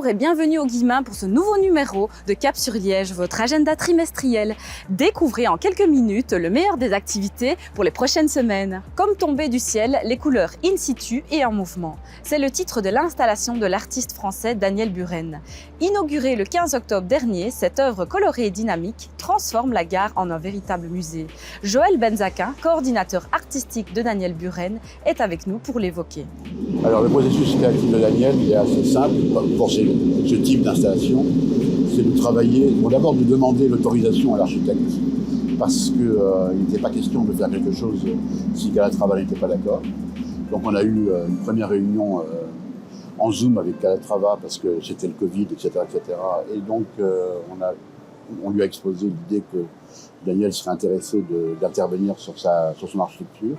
et bienvenue au Guillemin pour ce nouveau numéro de Cap sur Liège, votre agenda trimestriel. Découvrez en quelques minutes le meilleur des activités pour les prochaines semaines. Comme tombées du ciel, les couleurs in situ et en mouvement. C'est le titre de l'installation de l'artiste français Daniel Buren. Inaugurée le 15 octobre dernier, cette œuvre colorée et dynamique transforme la gare en un véritable musée. Joël Benzaquin, coordinateur artistique de Daniel Buren, est avec nous pour l'évoquer. Alors le processus créatif de Daniel est assez simple pour ce type d'installation. C'est de travailler, d'abord de demander l'autorisation à l'architecte parce qu'il n'était pas question de faire quelque chose si Calatrava n'était pas d'accord. Donc on a eu une première réunion en Zoom avec Calatrava parce que c'était le Covid, etc. etc. Et donc on lui a exposé l'idée que Daniel serait intéressé d'intervenir sur son architecture.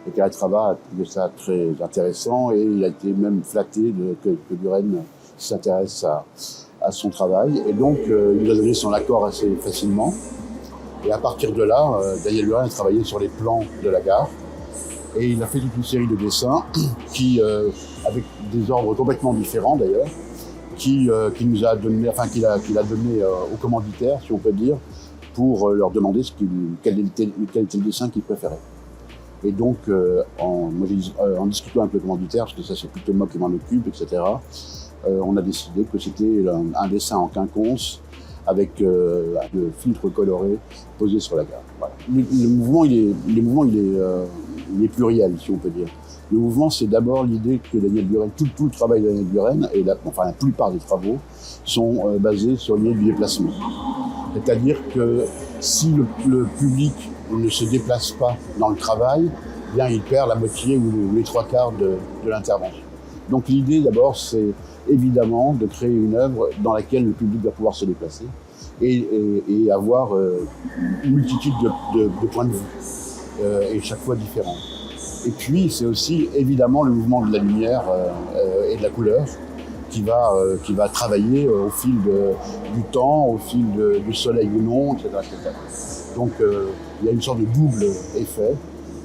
Et Calatrava a trouvé ça très intéressant et il a été même flatté que Buren s'intéresse à son travail. Et donc, il nous a donné son accord assez facilement. Et à partir de là, Daniel Buren a travaillé sur les plans de la gare. Et il a fait toute une série de dessins qui, avec des ordres complètement différents d'ailleurs, qu'il a donné aux commanditaires, si on peut dire, pour leur demander quel était le dessin qu'ils préféraient. Et donc, en discutant avec le commanditaire, parce que ça c'est plutôt moi qui m'en occupe, etc., on a décidé que c'était un dessin en quinconce avec le filtre coloré posé sur la gare. Voilà. Le mouvement, il est pluriel, si on peut dire. Le mouvement, c'est d'abord l'idée que Daniel Buren, tout le travail de Daniel Buren, et la plupart des travaux, sont basés sur l'idée du déplacement. C'est-à-dire que si le public ne se déplace pas dans le travail, eh bien il perd la moitié ou les trois quarts de l'intervention. Donc l'idée d'abord, c'est évidemment de créer une œuvre dans laquelle le public va pouvoir se déplacer et avoir une multitude de points de vue, et chaque fois différents. Et puis c'est aussi évidemment le mouvement de la lumière et de la couleur qui va travailler au fil du temps, au fil du soleil ou non, etc. etc. Donc il y a une sorte de double effet.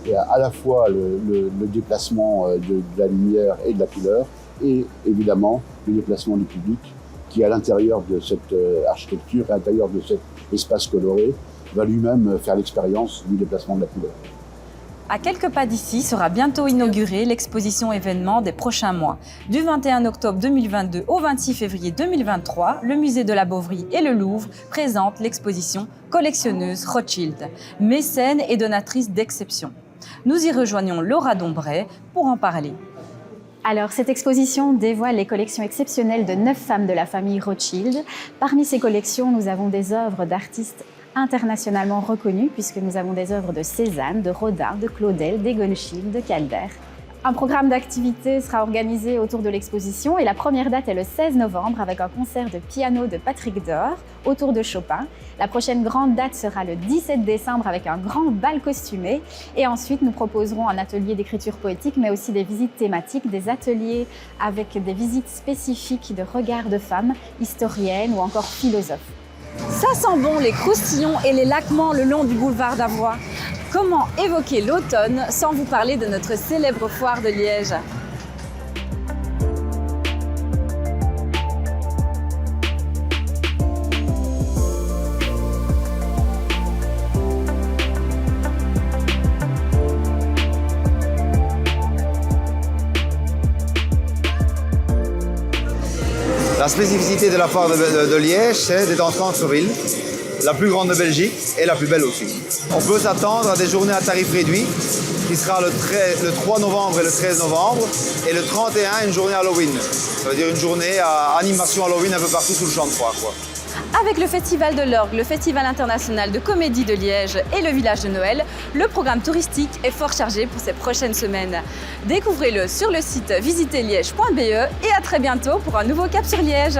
Il y a à la fois le déplacement de la lumière et de la couleur et évidemment le déplacement du public qui, à l'intérieur de cette architecture, à l'intérieur de cet espace coloré, va lui-même faire l'expérience du déplacement de la couleur. À quelques pas d'ici sera bientôt inaugurée l'exposition événement des prochains mois. Du 21 octobre 2022 au 26 février 2023, le musée de la Boveri et le Louvre présentent l'exposition Collectionneuse Rothschild, mécène et donatrice d'exception. Nous y rejoignons Laura Dombray pour en parler. Alors, cette exposition dévoile les collections exceptionnelles de 9 femmes de la famille Rothschild. Parmi ces collections, nous avons des œuvres d'artistes internationalement reconnues, puisque nous avons des œuvres de Cézanne, de Rodin, de Claudel, d'Egonschild, de Calder. Un programme d'activités sera organisé autour de l'exposition et la première date est le 16 novembre avec un concert de piano de Patrick Dor autour de Chopin. La prochaine grande date sera le 17 décembre avec un grand bal costumé et ensuite nous proposerons un atelier d'écriture poétique mais aussi des visites thématiques, des ateliers avec des visites spécifiques de regards de femmes, historiennes ou encore philosophes. Ça sent bon les croustillons et les laquements le long du boulevard d'Avoie. Comment évoquer l'automne sans vous parler de notre célèbre foire de Liège ? La spécificité de la foire de Liège, c'est d'être en centre-ville, la plus grande de Belgique et la plus belle aussi. On peut s'attendre à des journées à tarif réduit, qui sera le 3 novembre et le 13 novembre, et le 31, une journée Halloween. Ça veut dire une journée à animation Halloween un peu partout sous le champ de foire, quoi. Avec le Festival de l'Orgue, le Festival international de comédie de Liège et le village de Noël, le programme touristique est fort chargé pour ces prochaines semaines. Découvrez-le sur le site visiterliège.be et à très bientôt pour un nouveau Cap sur Liège.